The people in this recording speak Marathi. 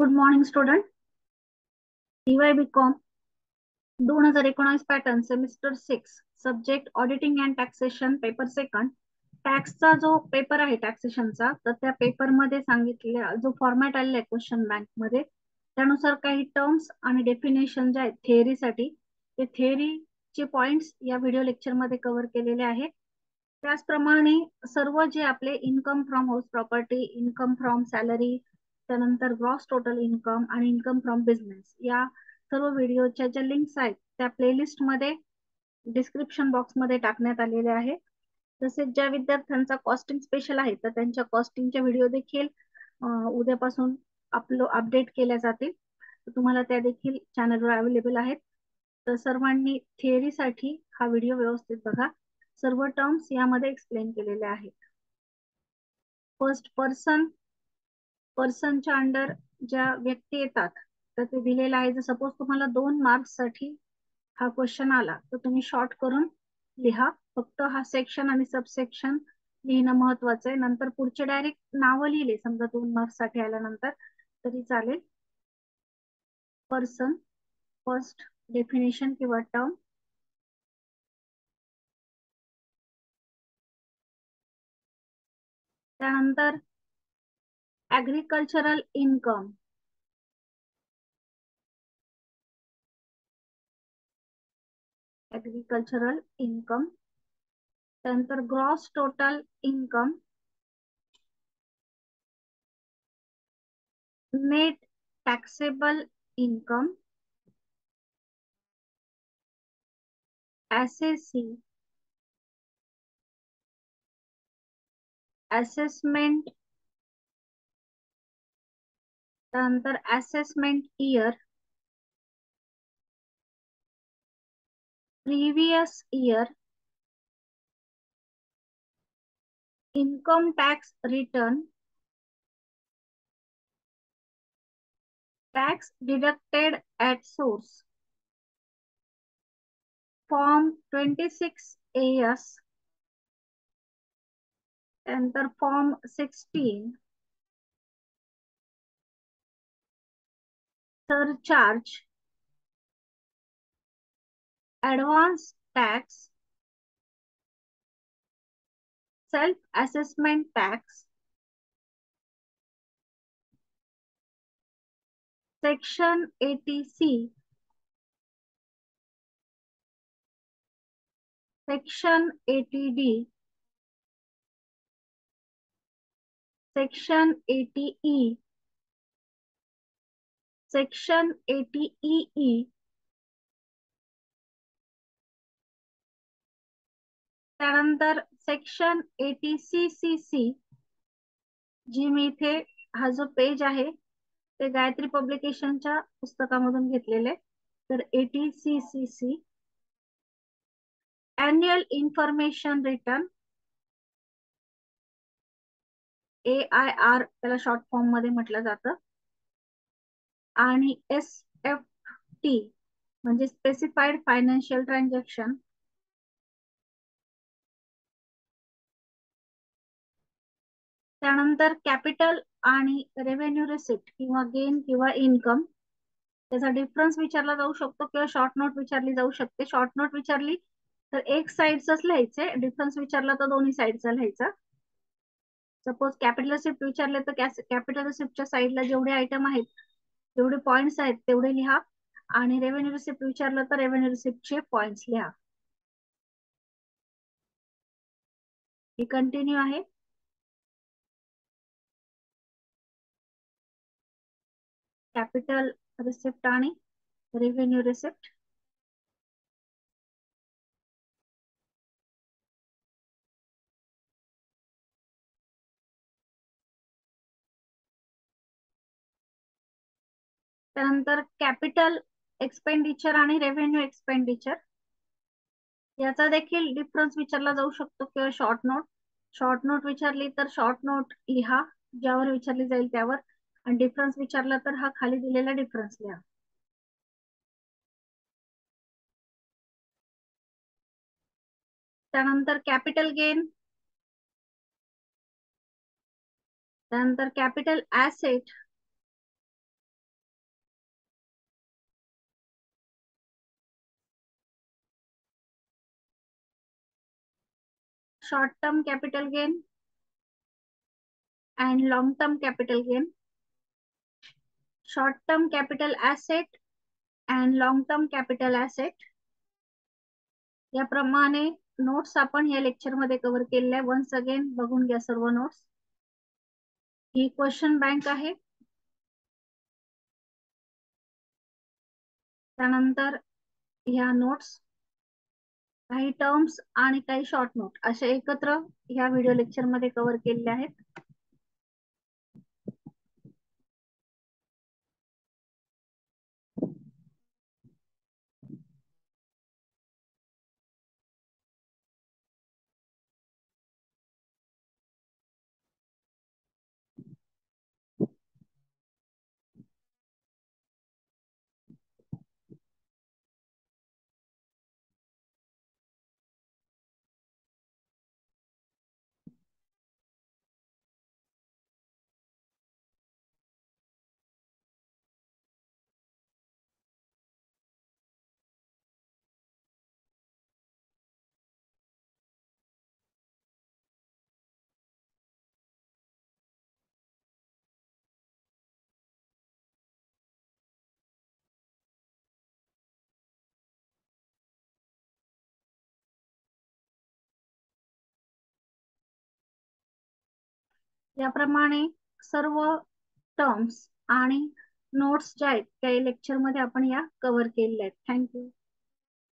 Good morning student. DY BCom 2019 pattern semester 6 subject auditing and taxation paper second. टॅक्सचा जो पेपर आहे टॅक्सेशनचा, तर त्या पेपर मध्ये सांगितले जो फॉर्मॅट आलेला आहे क्वेश्चन बँक मध्ये, त्यानुसार काही टर्म्स आणि डेफिनेशन जे आहेत थेअरीसाठी, ते थेअरीचे पॉइंट्स या व्हिडिओ लेक्चर मध्ये कव्हर केलेले आहेत. त्याचप्रमाणे सर्व जे आपले income from house property, income from salary, त्यानंतर ग्रॉस टोटल इन्कम आणि इन्कम फ्रॉम बिझनेस, या सर्व व्हिडिओच्या ज्या लिंक्स आहेत त्या प्लेलिस्ट मध्ये डिस्क्रिप्शन बॉक्स मध्ये टाकण्यात आलेले आहे. तसेच ज्या विद्यार्थ्यांचा कॉस्टिंग स्पेशल आहे तर त्यांच्या कॉस्टिंगच्या व्हिडिओ देखील उद्यापासून अपडेट केल्या जातील. तर तुम्हाला त्या देखील चॅनलवर अवेलेबल आहेत. तर सर्वांनी थिअरीसाठी हा व्हिडिओ व्यवस्थित बघा. सर्व टर्म्स यामध्ये एक्सप्लेन केलेले आहेत. फर्स्ट पर्सनच्या अंडर ज्या व्यक्ती येतात तर ते दिलेलं आहे. जर सपोज तुम्हाला 2 मार्क्स साठी हा क्वेश्चन आला तर तुम्ही शॉर्ट करून लिहा. फक्त हा सेक्शन आणि सबसेक्शन लिहिणं महत्वाचं आहे. नंतर पुढचे डायरेक्ट नावं लिहिले समजा 2 मार्क्स साठी आल्यानंतर तरी चालेल. पर्सन, फर्स्ट डेफिनेशन किंवा टर्म. त्यानंतर ऍग्रिकल्चरल इन्कम, ऍग्रिकल्चरल इन्कम. त्यानंतर gross total income, net taxable income, SAC, assessment, त्यानंतर assessment year, previous year, income tax return, tax deducted at source, form 26AS, त्यानंतर form 16, surcharge, advance tax, self assessment tax, section 80C, section 80D, section 80E, section 80EE, त्यानंतर सेक्शन 80CCC, जी मी इथे हा जो पेज आहे ते गायत्री पब्लिकेशनच्या पुस्तकामधून घेतलेले. तर 80CCC, annual information return, AIR त्याला शॉर्ट फॉर्म मध्ये म्हटलं जातं, आणि SFT म्हणजे स्पेसिफाईड फायनान्शियल ट्रान्झॅक्शन. त्यानंतर कॅपिटल आणि रेव्हेन्यू रिसिप्ट किंवा गेन किंवा इन्कम, त्याचा डिफरन्स विचारला जाऊ शकतो किंवा शॉर्ट नोट विचारली जाऊ शकते. शॉर्ट नोट विचारली तर एक साइडचाच लिहायचे, डिफरन्स विचारला तर दोन्ही साइडचा लिहायचा. सपोज कॅपिटल रिसिप्ट विचारले तर कॅपिटल रिसिप्टच्या साइडला जेवढे आयटम आहेत, जेवढे पॉइंट्स आहेत तेवढे लिहा, आणि रेव्हेन्यू रिसिप्ट विचारलं तर रेव्हेन्यू रिसिप्टचे पॉइंट्स लिहा. हे कंटिन्यू आहे. कॅपिटल रिसिप्ट आणि रेव्हेन्यू रिसिप्ट. त्यानंतर कॅपिटल एक्सपेंडिचर आणि रेव्हेन्यू एक्सपेंडिचर, याचा देखील डिफरन्स विचारला जाऊ शकतो किंवा शॉर्ट नोट विचारली तर शॉर्ट नोट लिहा ज्यावर विचारली जाईल त्यावर, आणि डिफरन्स विचारला तर हा खाली दिलेला डिफरन्स लिहा. त्यानंतर कॅपिटल गेन, त्यानंतर capital asset, short term capital gain and long term capital gain, short term capital asset and long term capital asset. याप्रमाणे नोट्स आपण या लेक्चर मध्ये कव्हर केलेल्या. वन्स अगेन बघून घ्या सर्व नोट्स. ही क्वेश्चन बँक आहे. त्यानंतर ह्या नोट्स, काही टर्म्स आणि काही शॉर्ट नोट अशा एकत्र ह्या व्हिडिओ लेक्चर मध्ये कव्हर केलेल्या आहेत. याप्रमाणे सर्व टर्म्स आणि नोट्स ज्या आहेत त्या लेक्चर मध्ये आपण या कव्हर केलेल्या आहेत. थँक्यू.